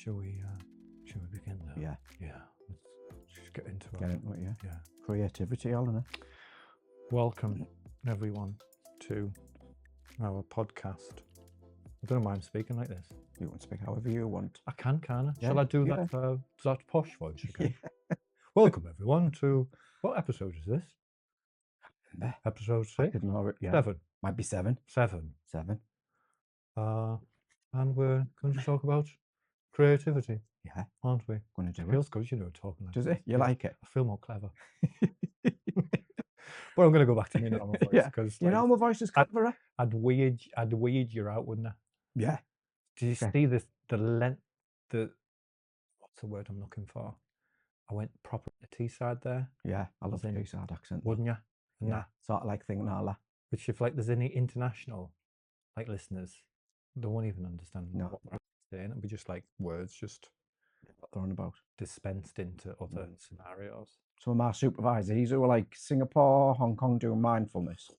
Shall we begin now? Yeah. Yeah. Let's just get into Get it. into it, yeah. Yeah. Creativity, Alan. Welcome, everyone, to our podcast. I don't know why I'm speaking like this. You want to speak however you want. I can't I? Yeah, Shall I do yeah. that posh voice again? Welcome, everyone, to... What episode is this? Yeah. Episode I 6? didn't know it. Yeah. 7? Might be 7. 7. 7. And we're going to talk about creativity, Yeah. aren't we? Going to do Feels good, talking like Does this. it? You like it? I feel more clever. But I'm going to go back to my normal voice Yeah. because You know my voice is cleverer? I'd weird you out, wouldn't I? Yeah. Do you Okay. see the length, what's the word I'm looking for? I went proper to Teesside there, Yeah. I love in- Teesside accent. wouldn't you? And Yeah. that, Sort of like thinking Nala. which if like there's any international listeners, they won't even understand No. what we're saying. It'll be just like words just What they're on about. dispensed into other scenarios. Some of my supervisors who are like Singapore, Hong Kong doing mindfulness.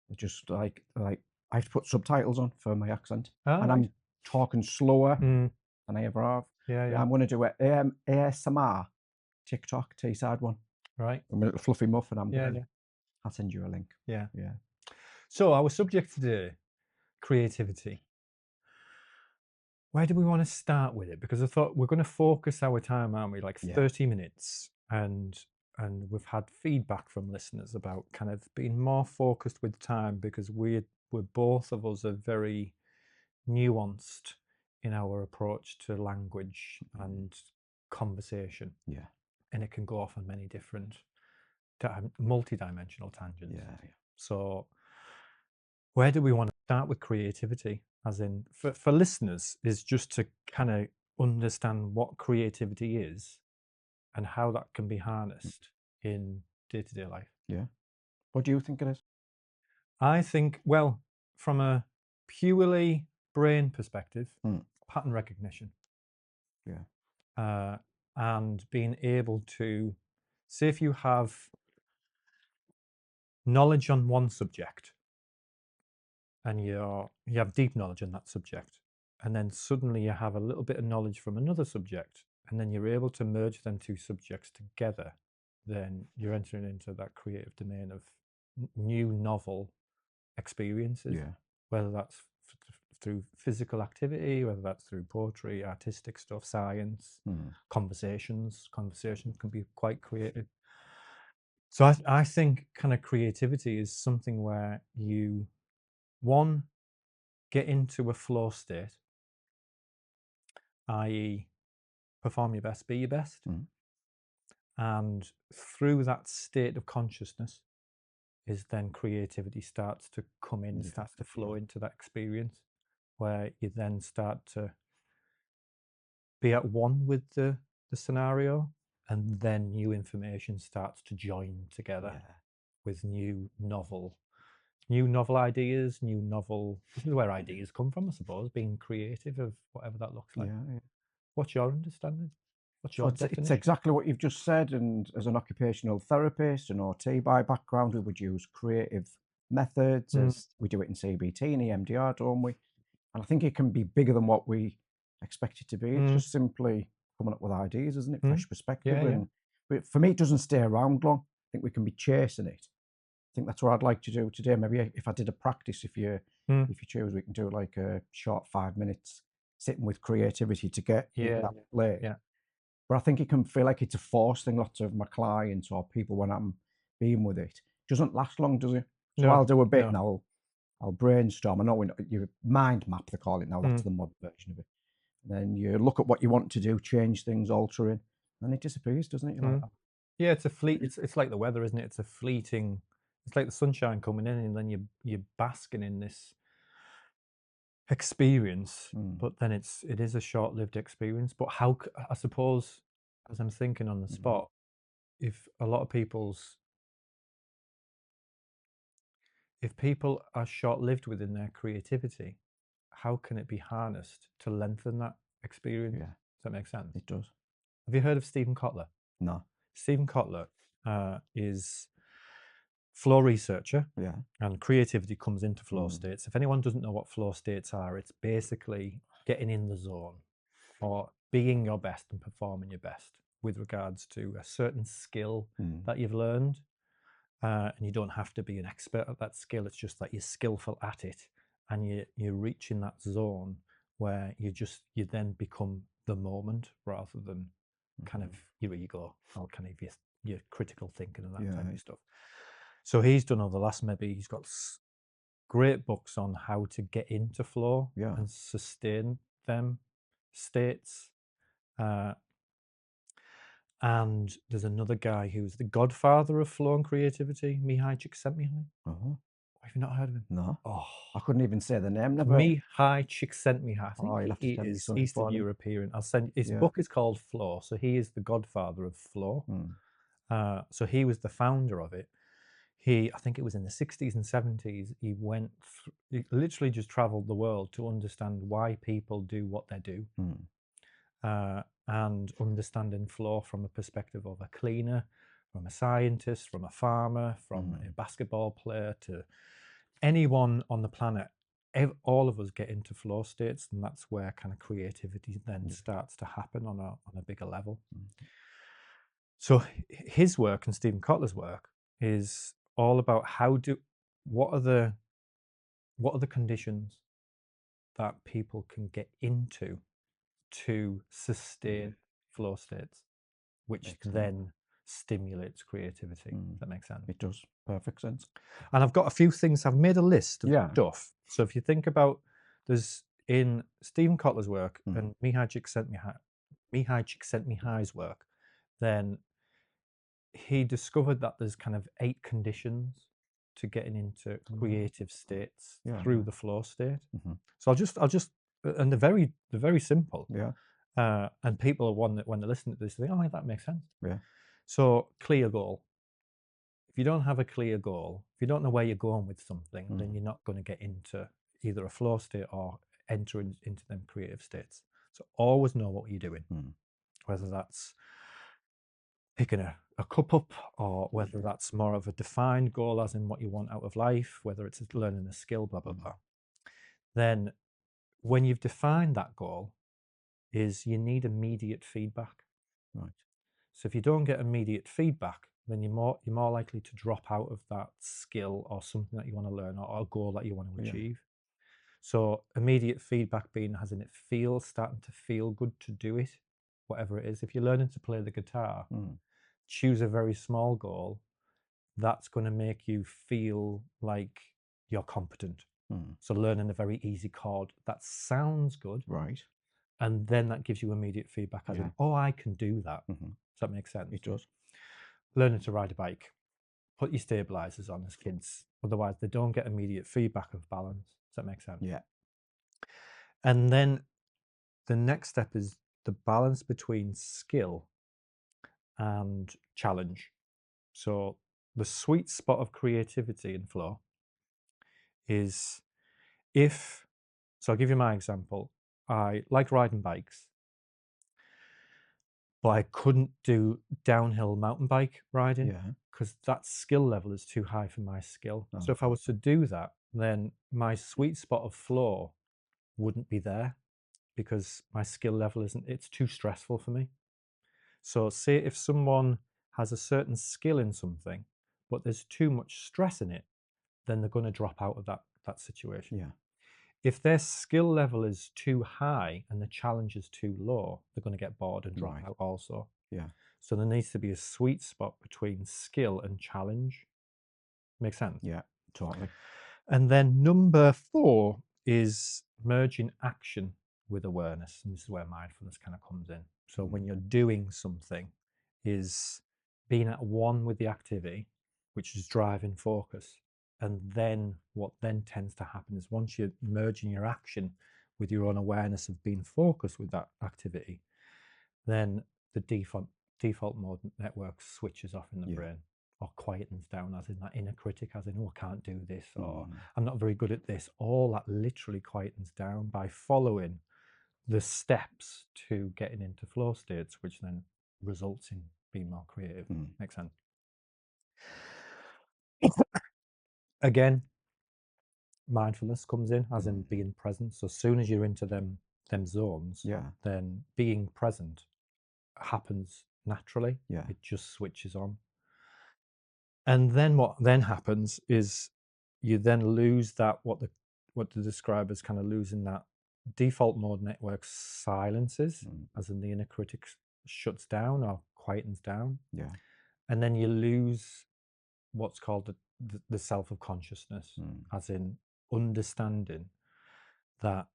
They're just like I have to put subtitles on for my accent. And I'm talking slower than I ever have. Yeah. I'm going to do an ASMR TikTok Teesside one. Right. I'm a little fluffy muff and I'm Yeah. I'll send you a link. Yeah. Yeah. So our subject today, creativity. Where do we want to start with it? Because I thought we're going to focus our time, aren't we? Like 30 minutes. And we've had feedback from listeners about kind of being more focused with time because we're both of us are very nuanced in our approach to language and conversation. Yeah. And it can go off on many different multi-dimensional tangents. Yeah. So where do we want to start with creativity? As in, for listeners, is just to kind of understand what creativity is and how that can be harnessed in day-to-day life. Yeah. What do you think it is? I think, well, from a purely brain perspective, pattern recognition. Yeah. And being able to, say if you have knowledge on one subject and you have deep knowledge on that subject, and then suddenly you have a little bit of knowledge from another subject, and then you're able to merge them two subjects together, then you're entering into that creative domain of new novel experiences, whether that's through physical activity, whether that's through poetry, artistic stuff, science, conversations can be quite creative. So I think kind of creativity is something where you, one, get into a flow state, i.e. perform your best, be your best. And through that state of consciousness is then creativity starts to come in, starts to flow into that experience, where you then start to be at one with the scenario, and then new information starts to join together with new novel ideas, this is where ideas come from, I suppose, being creative of whatever that looks like. Yeah. What's your understanding? What's your definition? It's exactly what you've just said. And as an occupational therapist and OT by background, we would use creative methods as we do it in CBT and EMDR, don't we? And I think it can be bigger than what we expect it to be. It's just simply coming up with ideas, isn't it? Fresh perspective. But for me, it doesn't stay around long. I think we can be chasing it. I think that's what I'd like to do today. Maybe if I did a practice, if you choose, we can do like a short 5 minutes sitting with creativity to get in that place. Yeah. But I think it can feel like it's a forced thing. Lots of my clients or people, when I'm being with it, doesn't last long, does it? So I'll do a bit and I'll brainstorm. I know you mind map, they call it now. That's the modern version of it. And then you look at what you want to do, change things, alter it, and it disappears, doesn't it? Like that. Yeah, it's a fleet. It's like the weather, isn't it? It's a fleeting. It's like the sunshine coming in, and then you're basking in this experience. But then it is a short-lived experience. But how, I suppose, as I'm thinking on the spot, if people are short-lived within their creativity, how can it be harnessed to lengthen that experience? Yeah. Does that make sense? It does. Have you heard of Stephen Kotler? No. Stephen Kotler is flow researcher, and creativity comes into flow states. If anyone doesn't know what flow states are, it's basically getting in the zone, or being your best and performing your best with regards to a certain skill that you've learned. And you don't have to be an expert at that skill. It's just that you're skillful at it, and you're reaching that zone where you then become the moment rather than kind of your ego or kind of your critical thinking and that type Yeah. of stuff. So he's done over the last, maybe he's got great books on how to get into flow Yeah. and sustain them states. And there's another guy who's the godfather of flow and creativity, Mihaly Csikszentmihalyi. Uh-huh. Have you not heard of him? No. Oh, I couldn't even say the name. Never. Mihaly Csikszentmihalyi. I think Oh, you'll have to he send me is something Eastern for him. European. I'll send. His Yeah. book is called Flow, so he is the godfather of flow. So he was the founder of it. I think it was in the 60s and 70s. He literally just traveled the world to understand why people do what they do. And understanding flow from a perspective of a cleaner, from a scientist, from a farmer, from a basketball player, to anyone on the planet. All of us get into flow states, and that's where kind of creativity then starts to happen on a bigger level. So his work and Stephen Kotler's work is all about what are the conditions that people can get into to sustain flow states, which Excellent. then stimulates creativity. Does that make sense? It does. Perfect sense. And I've got a few things. I've made a list of Yeah. stuff. So if you think about, there's in Stephen Kotler's work and Mihaly Csikszentmihalyi's work, then he discovered that there's kind of 8 conditions to getting into creative states through the flow state. So I'll just, and they're very simple. Yeah. And people are one that when they listen to this, they think, oh, that makes sense. Yeah. So clear goal. If you don't have a clear goal, if you don't know where you're going with something, then you're not going to get into either a flow state or enter into them creative states. So always know what you're doing, whether that's picking a cup up, or whether that's more of a defined goal, as in what you want out of life, whether it's learning a skill, blah, blah, blah. Then when you've defined that goal, is you need immediate feedback. Right. So if you don't get immediate feedback, then you're more likely to drop out of that skill or something that you want to learn, or a goal that you want to achieve. So immediate feedback being as in starting to feel good to do it, whatever it is. If you're learning to play the guitar, choose a very small goal. That's going to make you feel like you're competent. So learning a very easy chord, that sounds good. Right. And then that gives you immediate feedback as in, oh, I can do that. Does that make sense? It does. Learning to ride a bike. Put your stabilizers on as kids. Otherwise, they don't get immediate feedback of balance. Does that make sense? Yeah. And then the next step is the balance between skill and challenge. So the sweet spot of creativity and flow is so I'll give you my example. I like riding bikes, but I couldn't do downhill mountain bike riding because that skill level is too high for my skill. So if I was to do that, then my sweet spot of flow wouldn't be there because my skill level it's too stressful for me. So say if someone has a certain skill in something, but there's too much stress in it, then they're going to drop out of that situation. Yeah. If their skill level is too high and the challenge is too low, they're going to get bored and drop out also. Yeah. So there needs to be a sweet spot between skill and challenge. Make sense? Yeah. Totally. And then number 4 is merging action with awareness. And this is where mindfulness kind of comes in. So when you're doing something, is being at one with the activity, which is driving focus. And then what then tends to happen is once you're merging your action with your own awareness of being focused with that activity, then the default mode network switches off in the brain, or quietens down, as in that inner critic, as in, oh, I can't do this, or I'm not very good at this. All that literally quietens down by following the steps to getting into flow states, which then results in being more creative. Makes sense? Again, mindfulness comes in, as in being present. So as soon as you're into them them zones, Yeah. then being present happens naturally. Yeah. It just switches on. And then what then happens is you then lose that what to describe as kind of losing that default mode network silences, as in the inner critic shuts down or quietens down. Yeah. And then you lose what's called the self of consciousness, as in understanding that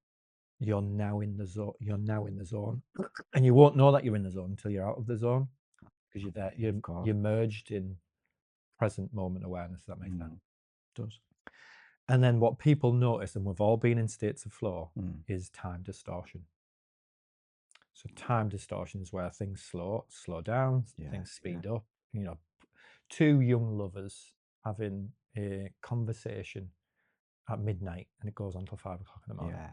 you're now in the zone. You're now in the zone, and you won't know that you're in the zone until you're out of the zone, because you're there. You're merged in present moment awareness. If that makes sense. It does. And then what people notice, and we've all been in states of flow, is time distortion. So time distortion is where things slow down, things speed up. You know, two young lovers having a conversation at midnight and it goes on till 5 o'clock in the morning. Yeah.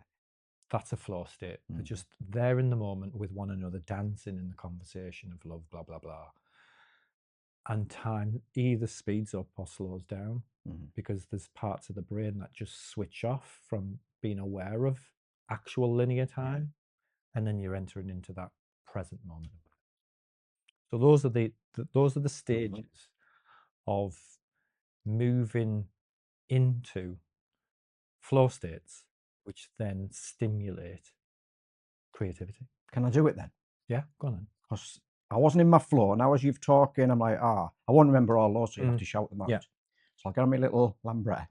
That's a flow state. They're just there in the moment with one another, dancing in the conversation of love, blah, blah, blah. And time either speeds up or slows down, because there's parts of the brain that just switch off from being aware of actual linear time, and then you're entering into that present moment. So those are the stages of moving into flow states, which then stimulate creativity. Can I do it then? Yeah, go on then. Because I wasn't in my flow. Now as you've talking, I'm like, I won't remember all those, so you have to shout them out. Yeah. So I'll get on my little Lambretta.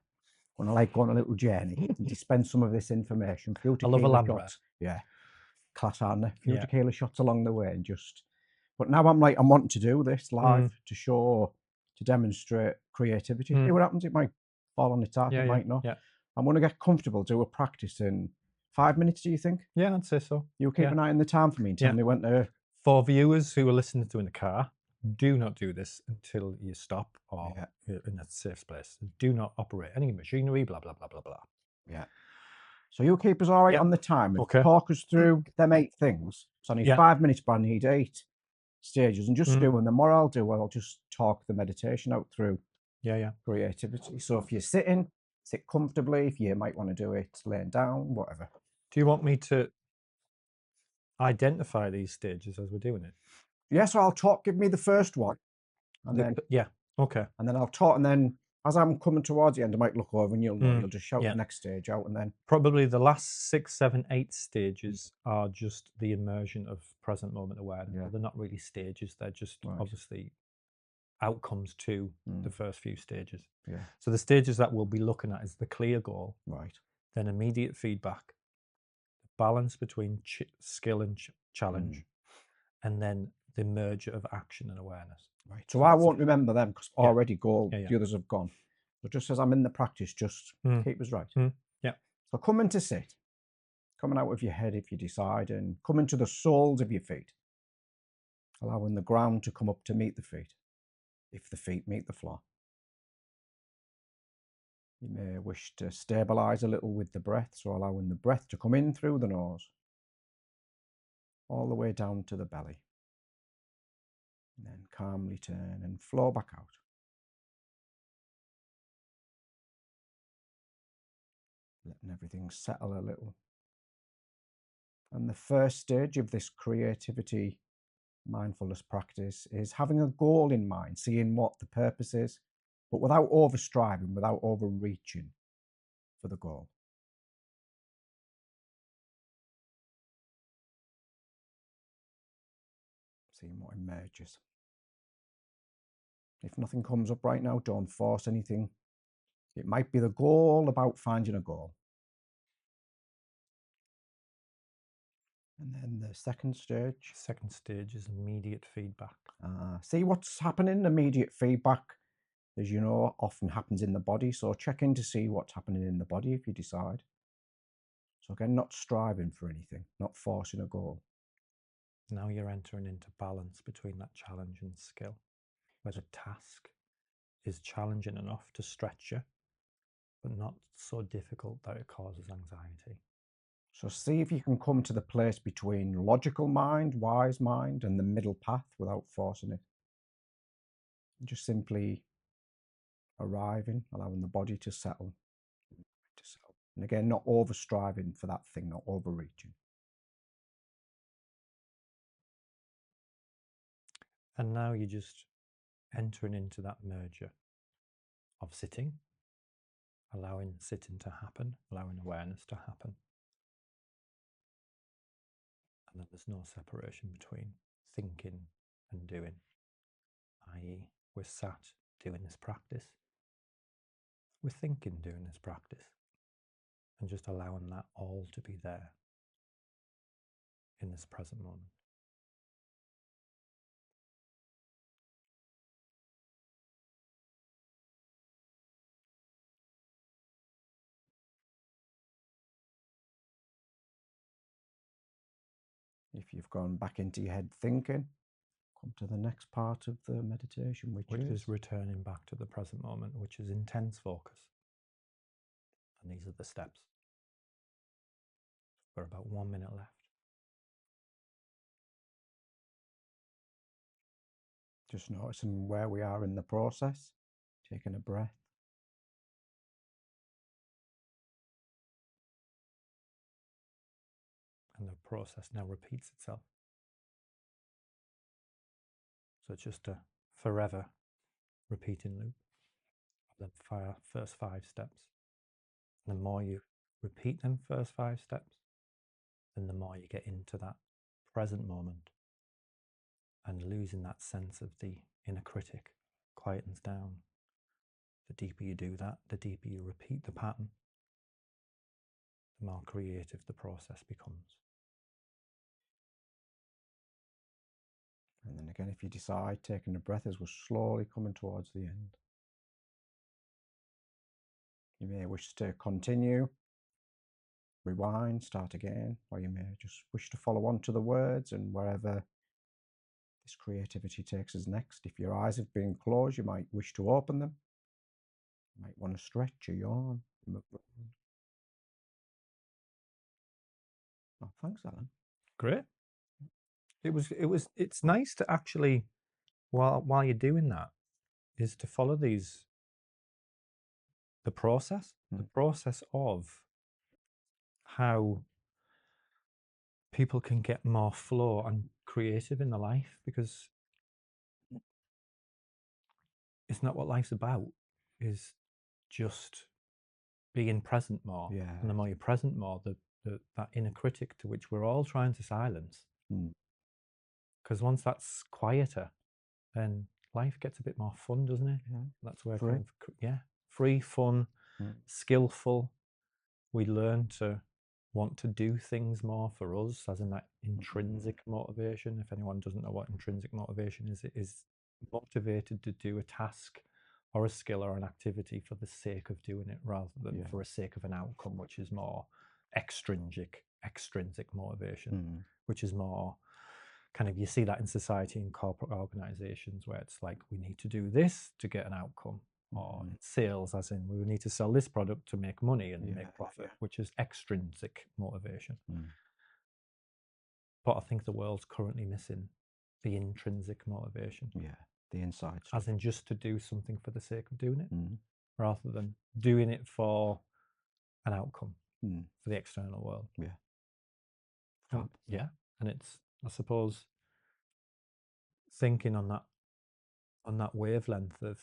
When I like go on a little journey and dispense some of this information. Few I love a tequila Lambretta. shots. Yeah. Class, aren't there? Few Yeah. tequila shots along the way and just. But now I'm wanting to do this live to show, to demonstrate creativity. See what happens. It might fall on its heart. It might not. Yeah. I'm going to get comfortable, do a practice in 5 minutes, do you think? Yeah, I'd say so. You'll keep an eye on the time for me and tell me when to. For viewers who are listening to in the car, do not do this until you stop or you're in a safe place. Do not operate any machinery, blah, blah, blah, blah, blah. Yeah. So you'll keep us all right on the time and talk us through them 8 things. So I need 5 minutes, but I need 8 stages. And just to do, and then what I'll do, I'll just talk the meditation out through creativity. So if you're sitting, sit comfortably. If you might want to do it laying down, whatever. Do you want me to identify these stages as we're doing it? Yeah, so I'll talk, give me the first one. And then and then I'll talk, and then as I'm coming towards the end, I might look over and you'll know, you'll just shout the next stage out, and then probably the last 6, 7, 8 stages are just the immersion of present moment awareness. They're not really stages, they're just obviously outcomes to the first few stages. So the stages that we'll be looking at is the clear goal, then immediate feedback, balance between skill and challenge, and then the merger of action and awareness. So I won't remember them because already the others have gone. But just as I'm in the practice, just keep us right. Yeah. So coming to sit, coming out of your head if you decide, and coming to the soles of your feet, allowing the ground to come up to meet the feet, if the feet meet the floor. You may wish to stabilize a little with the breath, so allowing the breath to come in through the nose, all the way down to the belly. And then calmly turn and flow back out. Letting everything settle a little. And the first stage of this creativity mindfulness practice is having a goal in mind, seeing what the purpose is, but without over striving, without overreaching for the goal. Seeing what emerges. If nothing comes up right now, don't force anything. It might be the goal about finding a goal. And then the second stage. Second stage is immediate feedback. See what's happening. Immediate feedback, as you know, often happens in the body. So check in to see what's happening in the body if you decide. So again, not striving for anything, not forcing a goal. Now you're entering into balance between that challenge and skill, where the task is challenging enough to stretch you, but not so difficult that it causes anxiety. So see if you can come to the place between logical mind, wise mind, and the middle path without forcing it. Just simply arriving, allowing the body to settle. And again, not over striving for that thing, not overreaching. And now you're just entering into that merger of sitting, allowing sitting to happen, allowing awareness to happen. And then there's no separation between thinking and doing, i.e., we're sat doing this practice, we're thinking doing this practice, and just allowing that all to be there in this present moment. If you've gone back into your head thinking, come to the next part of the meditation, which is returning back to the present moment, which is intense focus. And these are the steps. We're about 1 minute left. just noticing where we are in the process, taking a breath. And the process now repeats itself. So it's just a forever repeating loop of the first 5 steps. And the more you repeat them first 5 steps, then the more you get into that present moment, and losing that sense of the inner critic quietens down. The deeper you do that, the deeper you repeat the pattern, the more creative the process becomes. And then again, if you decide, taking a breath as we're slowly coming towards the end. You may wish to continue, rewind, start again, or you may just wish to follow on to the words, and wherever this creativity takes us next. If your eyes have been closed, you might wish to open them. You might want to stretch or yawn. Oh, thanks, Alan. Great. It's nice to actually, while you're doing that, is to follow the process of how people can get more flow and creative in their life, because it's not what life's about, is just being present more. Yeah. And the more you're present more, that inner critic to which we're all trying to silence. Because once that's quieter, then life gets a bit more fun, doesn't it? Yeah. That's where Free. Free, fun, skillful. We learn to want to do things more for us, as in that intrinsic motivation. If anyone doesn't know what intrinsic motivation is, it is motivated to do a task or a skill or an activity for the sake of doing it, rather than for the sake of an outcome, which is more extrinsic motivation, which is more kind of, you see that in society, in corporate organizations, where it's like, we need to do this to get an outcome, or in sales, as in, we need to sell this product to make money and make profit, which is extrinsic motivation. But I think the world's currently missing the intrinsic motivation. Yeah, the inside stuff. As in, just to do something for the sake of doing it, rather than doing it for an outcome, for the external world. Yeah. And it's, I suppose, thinking on that wavelength of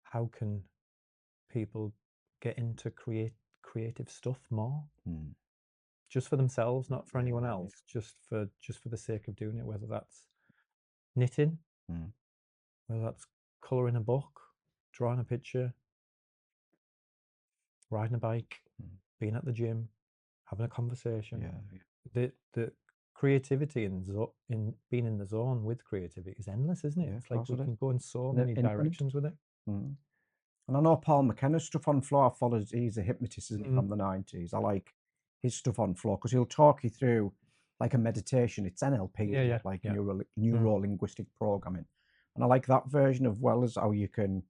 how can people get into creative stuff more, just for themselves, not for anyone else, just for the sake of doing it, whether that's knitting, whether that's colouring a book, drawing a picture, riding a bike, being at the gym, having a conversation. The creativity in being in the zone with creativity is endless, isn't it? It's like we can go in so many directions with it. And I know Paul McKenna's stuff on flow. I followed, he's a hypnotist, isn't he, from the 90s. I like his stuff on flow because he'll talk you through like a meditation. It's NLP, like neuro-linguistic programming. And I like that version of well as how you can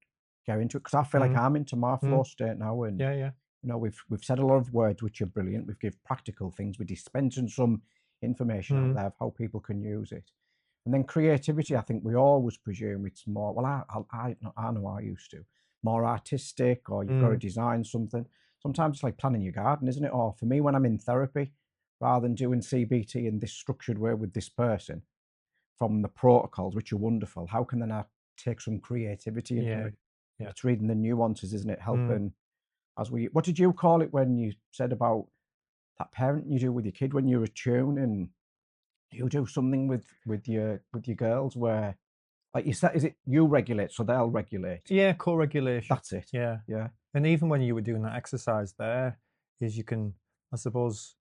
go into it, because I feel like I'm into my flow state now. And you know, we've said a lot of words which are brilliant. We've given practical things. We're dispensing some information out there of how people can use it. And then creativity, I think we always presume it's more, well, I know I used to, more artistic, or you've got to design something. Sometimes it's like planning your garden, isn't it? Or for me, when I'm in therapy, rather than doing CBT in this structured way with this person, from the protocols, which are wonderful, how can then I take some creativity into Yeah. it? And Yeah. it's reading the nuances, isn't it? Mm. Helping as we what did you call it when you said about that parenting you do with your kid when you're attuned and you do something with your girls where like you said, is it you regulate so they'll regulate? Yeah, co-regulation. That's it. Yeah. Yeah. And even when you were doing that exercise there, is you can, I suppose,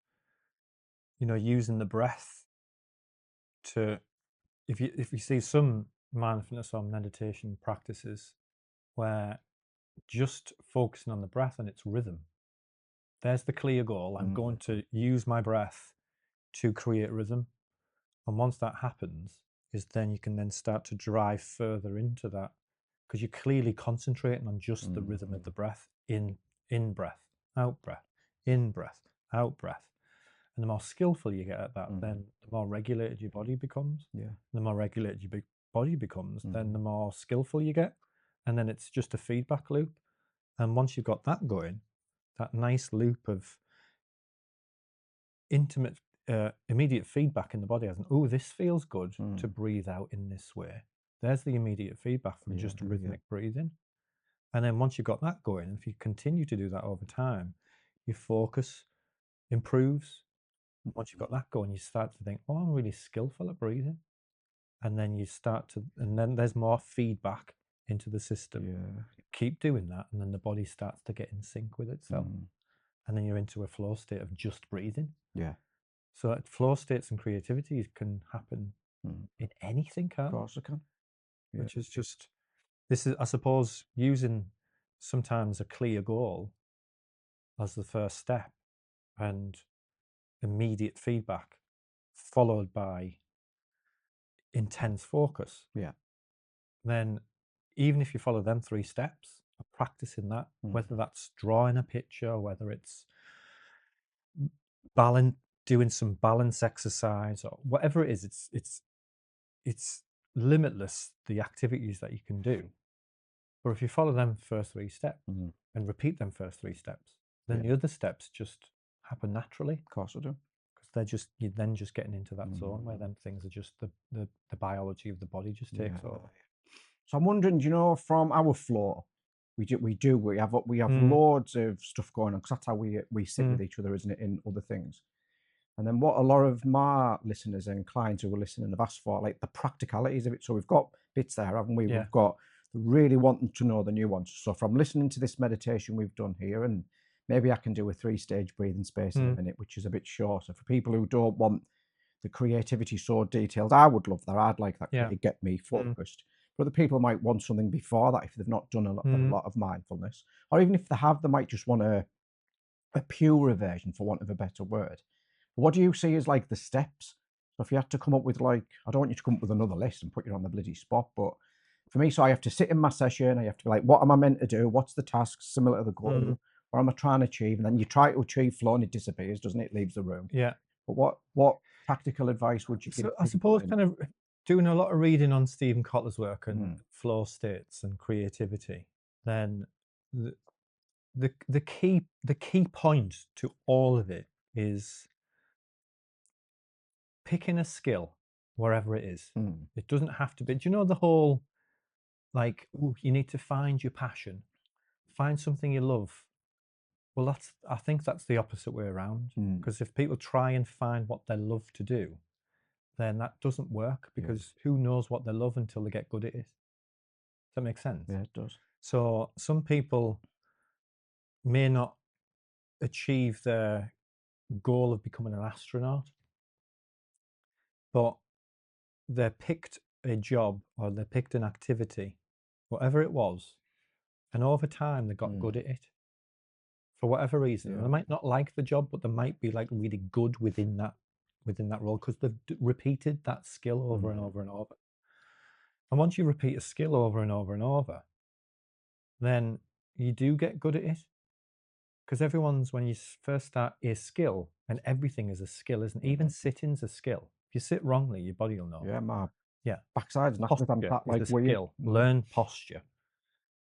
using the breath to, if you see some mindfulness or meditation practices where just focusing on the breath and its rhythm, there's the clear goal. I'm Mm, going to use my breath to create rhythm. And once that happens, is then you can then start to drive further into that because you're clearly concentrating on just the mm, rhythm of the breath in breath, out breath, in breath, out breath. And the more skillful you get at that, mm, then the more regulated your body becomes. yeah. The more regulated your body becomes, then Mm, the more skillful you get. And then it's just a feedback loop. And once you've got that going, that nice loop of intimate, immediate feedback in the body, as in, oh, this feels good to mm, breathe out in this way. There's the immediate feedback from yeah, just yeah. rhythmic breathing. And then once you've got that going, if you continue to do that over time, your focus improves. Once you've got that going, you start to think, oh, I'm really skillful at breathing. And then you start to, and then there's more feedback into the system. Yeah. Keep doing that, and then the body starts to get in sync with itself. Mm, And then you're into a flow state of just breathing. yeah. So flow states and creativity can happen Mm, of in anything, can't they? course I can. Yeah. Which is just, this is, I suppose, using sometimes a clear goal as the first step and immediate feedback followed by intense focus. Yeah. Then even if you follow them 3 steps of practicing that, Mm, whether that's drawing a picture, whether it's balance, doing some balance exercise or whatever it is, it's limitless the activities that you can do. But if you follow them first 3 steps mm, and repeat them first 3 steps, then yeah. the other steps just happen naturally Of course I do. because you're then just getting into that zone where Mm, then things are just the biology of the body just yeah. takes over. So I'm wondering, do you know, from our floor, we have Mm, loads of stuff going on because that's how we sit mm, with each other, isn't it? In other things, and then what a lot of my listeners and clients who are listening have asked for, like the practicalities of it. So we've got bits there, haven't we? yeah. We've got really wanting to know the nuances. So from listening to this meditation we've done here, and maybe I can do a 3-stage breathing space in a Mm, minute, which is a bit shorter for people who don't want the creativity so detailed. I would love that. I'd like that yeah. to get me Mm, focused. But the people might want something before that if they've not done a mm, lot of mindfulness, or even if they have, they might just want a purer version, for want of a better word. What do you see as like the steps? So if you had to come up with like, I don't want you to come up with another list and put you on the bloody spot, but for me, so I have to sit in my session. I have to be like, what am I meant to do? What's the task similar to the mm, goal? What am I trying to achieve? And then you try to achieve flow and it disappears, doesn't it? It leaves the room. yeah. But what practical advice would you give So I people suppose in? kind of doing a lot of reading on Stephen Kotler's work and Mm, flow states and creativity, then the, the key point to all of it is picking a skill wherever it is. mm, It doesn't have to be. Do you know the whole like, ooh, you need to find your passion, find something you love. Well, I think that's the opposite way around. mm, Because if people try and find what they love to do, then that doesn't work yeah, because who knows what they love until they get good at it. Does that make sense? yeah, it does. So some people may not achieve their goal of becoming an astronaut, but they picked a job or they picked an activity, whatever it was, and over time they got Mm, good at it for whatever reason. And yeah, they might not like the job, but they might be like really good within that role because they've repeated that skill over and mm, over and over. And once you repeat a skill over and over and over, then you do get good at it. Because everyone's, when you first start, a skill, and everything is a skill, isn't it? Even mm, sitting's a skill. If you sit wrongly, your body will know. yeah. My Yeah. backside's knackered. I'm Posture sat is like a weird. skill. Mm, Learn posture.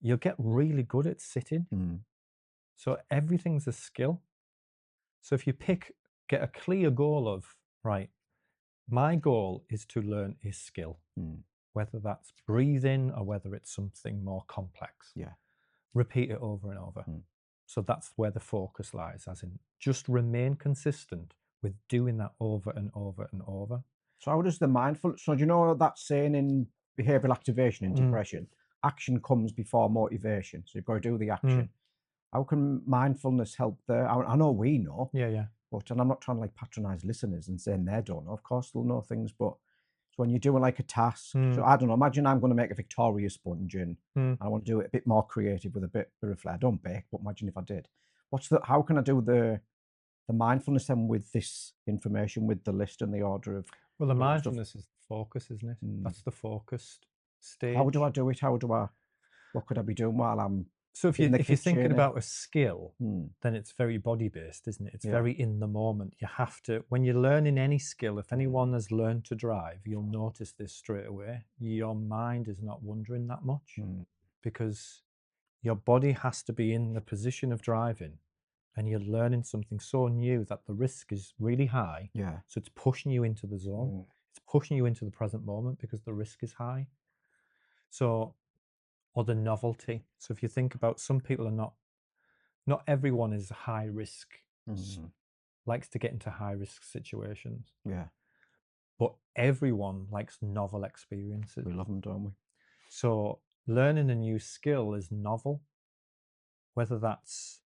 You'll get really good at sitting. mm, So everything's a skill. So if you get a clear goal of, right, My goal is to learn a skill, Mm, whether that's breathing or whether it's something more complex. yeah. Repeat it over and over. Mm. So that's where the focus lies, as in just remain consistent with doing that over and over and over. So how does the mindful so do you know that saying in behavioral activation in Mm, depression, action comes before motivation. So you've got to do the mm, action. How can mindfulness help there? I know we know, yeah, yeah. but and I'm not trying to like patronize listeners and saying they don't know. Of course they'll know things, but so when you're doing like a task, so Mm, I don't know, imagine I'm going to make a Victoria sponge and mm. I want to do it a bit more creative with a bit of flair. I don't bake, but imagine if I did. How can I do the mindfulness then with this information, with the list and the order of, Well, the stuff? mindfulness is the focus, isn't it? Mm. That's the focused How do I stage. do it? What could I be doing while I'm So if in the you're thinking kitchen? And, about a skill, hmm, then it's very body based, isn't it? It's yeah. very in the moment. You have to when you're learning any skill. If Mm, anyone has learned to drive, you'll notice this straight away. Your mind is not wandering that much mm, because your body has to be in the position of driving, and you're learning something so new that the risk is really high. yeah. So it's pushing you into the zone. Mm, It's pushing you into the present moment because the risk is high. So or the novelty. So if you think about some people are not everyone is high risk, mm, likes to get into high risk situations, yeah. but everyone likes novel experiences. We love them, don't we? So learning a new skill is novel, whether that's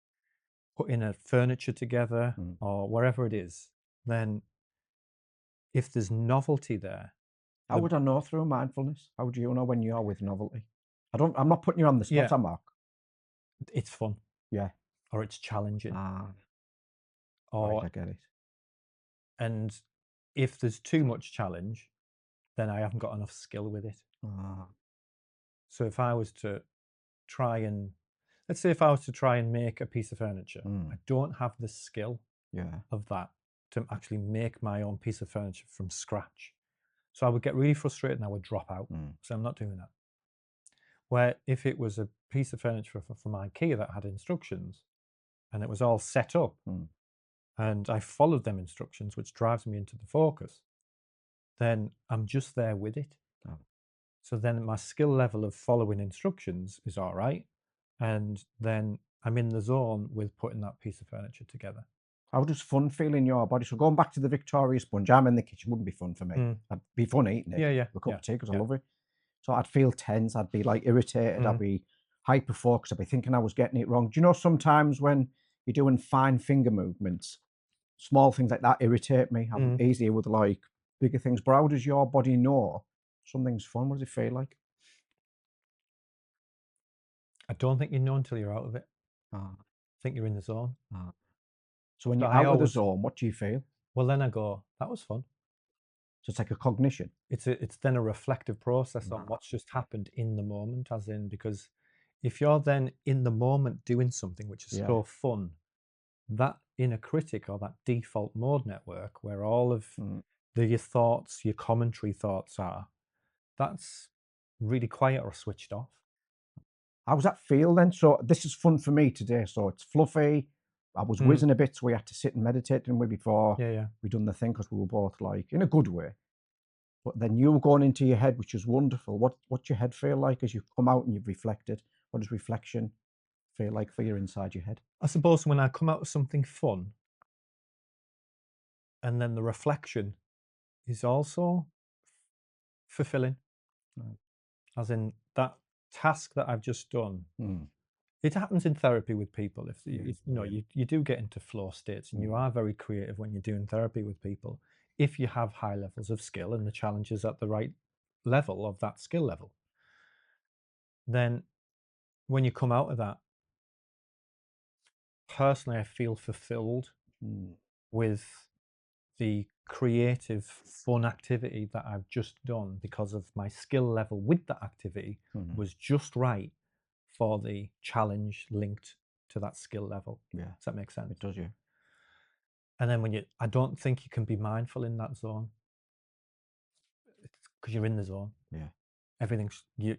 putting a furniture together Mm. or wherever it is. Then if there's novelty there, How the would I know through mindfulness? How do you know when you're with novelty? I'm not putting you on the spot, yeah, am I? it's fun Yeah. or it's challenging Ah, right, or I get it. and if there's too much challenge, then I haven't got enough skill with it. Ah, So if I was to try and let's say if I was to try and make a piece of furniture, mm, I don't have the skill yeah. of that to actually make my own piece of furniture from scratch. So I would get really frustrated and I would drop out. Mm, So I'm not doing that. Where if it was a piece of furniture from IKEA that had instructions and it was all set up mm, and I followed them instructions, which drives me into the focus, then I'm just there with it. oh. So then my skill level of following instructions is all right. And then I'm in the zone with putting that piece of furniture together. How does fun feel in your body? So going back to the Victoria sponge, I'm in the kitchen, wouldn't be fun for me. Mm. It'd be fun eating it Yeah, yeah, with a cup yeah, of tea because I yeah. love it. So I'd feel tense, I'd be like irritated, I'd Mm, be hyper focused, I'd be thinking I was getting it wrong. Do you know sometimes when you're doing fine finger movements, small things like that irritate me. I'm mm. easier with like bigger things. But how does your body know something's fun? What does it feel like? I don't think you know until you're out of it. Ah, I think you're in the zone. ah. So when So you're I out of the always, zone, what do you feel? well, then I go, that was fun. So it's like a cognition. It's then a reflective process on Ah, what's just happened in the moment, as in because if you're then in the moment doing something which is yeah. so fun, that inner critic or that default mode network where all of Mm. your thoughts, your commentary thoughts are, that's really quiet or switched off. How does that feel then? So this is fun for me today. So it's fluffy. I was Mm, whizzing a bit, so we had to sit and meditate, didn't we, before yeah, yeah. we done the thing because we were both like in a good way. But then you were going into your head, which is wonderful. What's your head feel like as you come out and you've reflected? What does reflection feel like for you inside your head? I suppose when I come out with something fun and then the reflection is also fulfilling, Right. as in that task that I've just done. Mm. It happens in therapy with people. Yeah. If you know you do get into flow states and you Mm. are very creative when you're doing therapy with people. If you have high levels of skill and the challenge is at the right level of that skill level, then when you come out of that, personally, I feel fulfilled Mm. with the creative, fun activity that I've just done because of my skill level with that activity Mm. was just right for the challenge linked to that skill level. Yeah, Does that make it sense? does. Yeah. And then I don't think you can be mindful in that zone because you're in the zone. Yeah. Everything's you.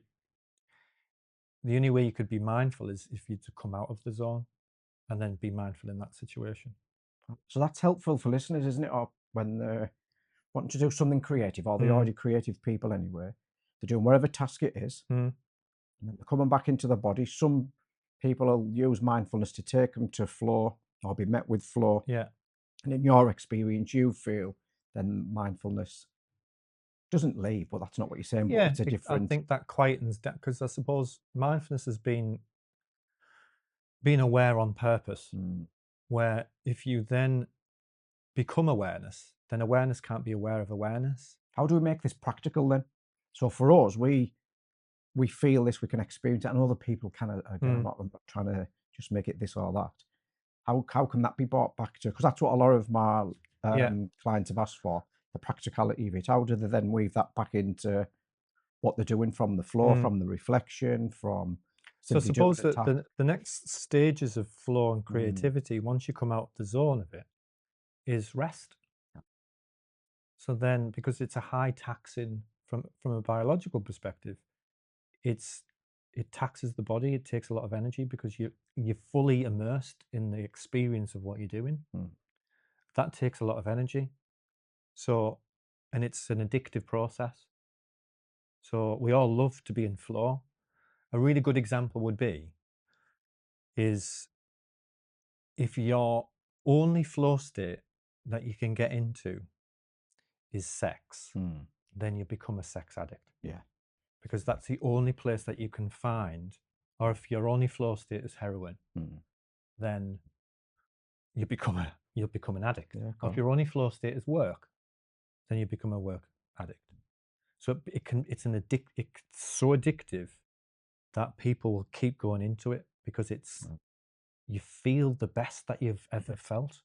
The only way you could be mindful is if you to come out of the zone and then be mindful in that situation. So that's helpful for listeners, isn't it? Or wanting to do something creative, or they're already creative people anyway. They're doing whatever task it is, and then they're coming back into the body. Some people will use mindfulness to take them to flow or be met with flow. Yeah. And in your experience, you feel then mindfulness doesn't leave, but that's not what you're saying, but Yeah, it's a I different. think that quietens down, because I suppose mindfulness has been being aware on purpose, where if you then become awareness, then awareness can't be aware of awareness. How do we make this practical then? So for us, we feel this, we can experience it, and other people can. Again, I'm not trying to just make it this or that. How can that be brought back to? Because that's what a lot of my Yeah. clients have asked for, the practicality of it. How do they then weave that back into what they're doing from the flow, from the reflection, from So I simply doing suppose a that task? the next stages of flow and creativity, once you come out of the zone of it, is rest. So then, because it's a high taxing from a biological perspective, it taxes the body. It takes a lot of energy because you're fully immersed in the experience of what you're doing. That takes a lot of energy. So, and it's an addictive process. So we all love to be in flow. A really good example would be is if your only flow state that you can get into is sex, then you become a sex addict. Yeah. Because that's the only place that you can find. Or if your only flow state is heroin, then you'll become an addict. Yeah, Or if your only flow state is work, then you become a work addict. So it's so addictive that people will keep going into it because you feel the best that you've ever felt.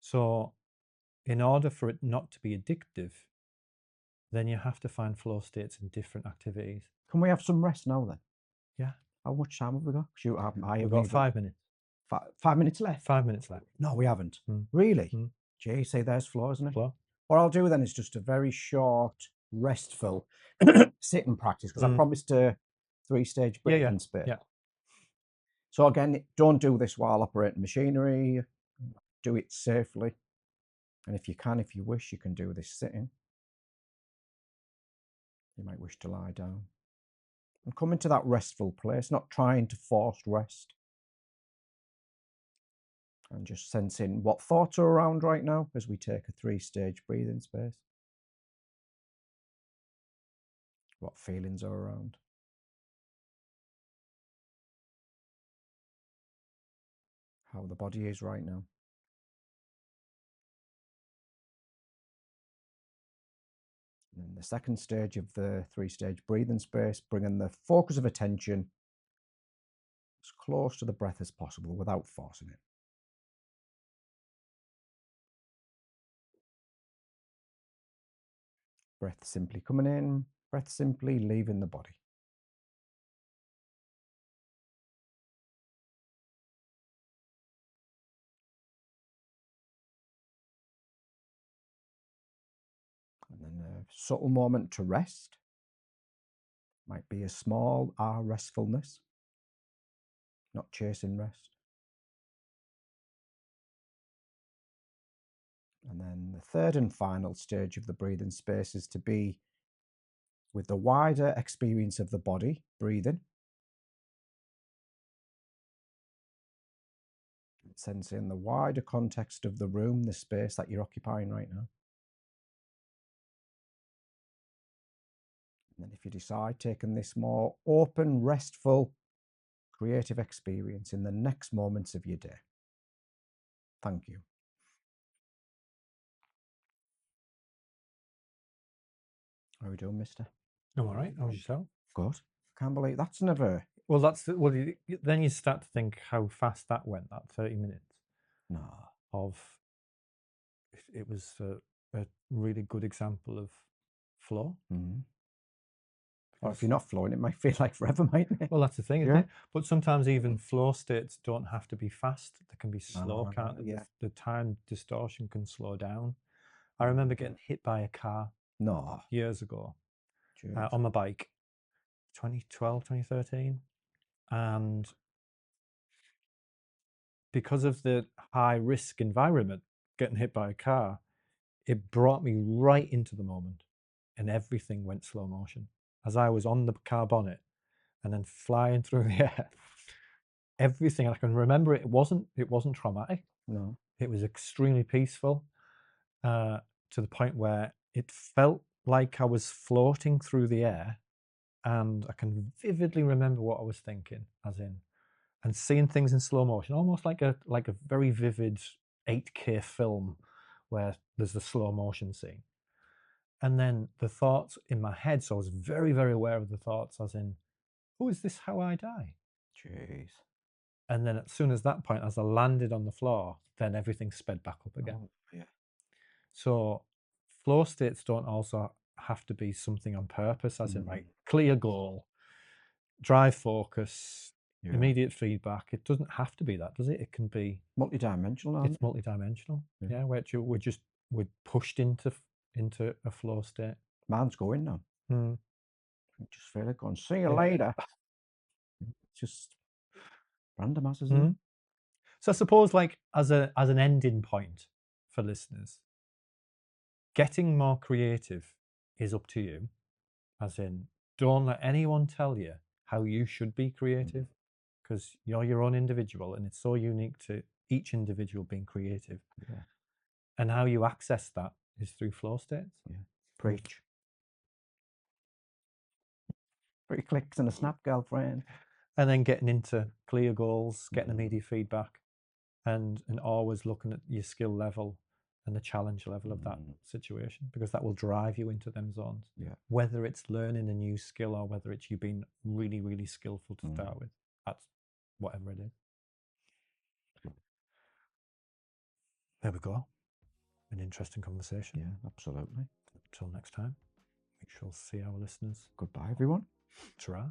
So in order for it not to be addictive, then you have to find flow states in different activities. Can we have some rest now then? Yeah. How much time have we got? Shoot, I We've haven't got even 5 minutes. 5 minutes left. 5 minutes left. No, we haven't. Really? Gee, say there's flow, isn't it? Flow. What I'll do then is just a very short, restful sitting practice, because I promised a 3-stage breathing space. Yeah. So again, don't do this while operating machinery. Do it safely. And if you wish, you can do this sitting. You might wish to lie down. And come into that restful place, not trying to force rest. And just sensing what thoughts are around right now as we take a 3-stage breathing space. What feelings are around. How the body is right now. And then the second stage of the 3-stage breathing space, bringing the focus of attention as close to the breath as possible without forcing it. Breath simply coming in, breath simply leaving the body. And then a subtle moment to rest. Might be a small restfulness, not chasing rest. And then the third and final stage of the breathing space is to be with the wider experience of the body, breathing. Sensing the wider context of the room, the space that you're occupying right now. And then if you decide, taking this more open, restful, creative experience in the next moments of your day. Thank you. How are we doing, mister? I'm all right. How's yourself? Good. Can't believe that's never. Well, then you start to think how fast that went, that 30 minutes. No. It was a really good example of flow. Or if you're not flowing, it might feel like forever, mightn't it? Well, that's the thing, isn't it? But sometimes even flow states don't have to be fast. They can be slow, can't they? The time distortion can slow down. I remember getting hit by a car years ago on my bike, 2012, 2013. And because of the high risk environment, getting hit by a car, it brought me right into the moment, and everything went slow motion. As I was on the car bonnet and then flying through the air, everything I can remember, it wasn't traumatic. No. It was extremely peaceful, to the point where it felt like I was floating through the air, and I can vividly remember what I was thinking, as in, and seeing things in slow motion, almost like a very vivid 8K film where there's the slow motion scene. And then the thoughts in my head, so I was very, very aware of the thoughts, as in, oh, is this how I die? Jeez. And then as soon as that point, as I landed on the floor, then everything sped back up again. Oh, yeah. So flow states don't also have to be something on purpose, as in, Mm. like, clear goal, drive focus, Yeah. immediate feedback. It doesn't have to be that, does it? It can be, Multi-dimensional, aren't it's multidimensional. Yeah. Yeah, where we're pushed into a flow state. Mine's going now. Mm. I just feel it going, see you Yeah. later. Just random as, isn't it? Mm. So I suppose, like, as an ending point for listeners, getting more creative is up to you. As in, don't let anyone tell you how you should be creative, because you're your own individual, and it's so unique to each individual being creative. Yeah. And how you access that is through flow states. Yeah. Preach. 3 clicks and a snap, girlfriend. And then getting into clear goals, getting immediate feedback, and always looking at your skill level and the challenge level of that situation, because that will drive you into them zones. Yeah. Whether it's learning a new skill or whether it's you being really, really skillful to start with, that's whatever it is. There we go. An interesting conversation. Yeah, absolutely. Until next time, we shall see our listeners. Goodbye, everyone. Ta-ra.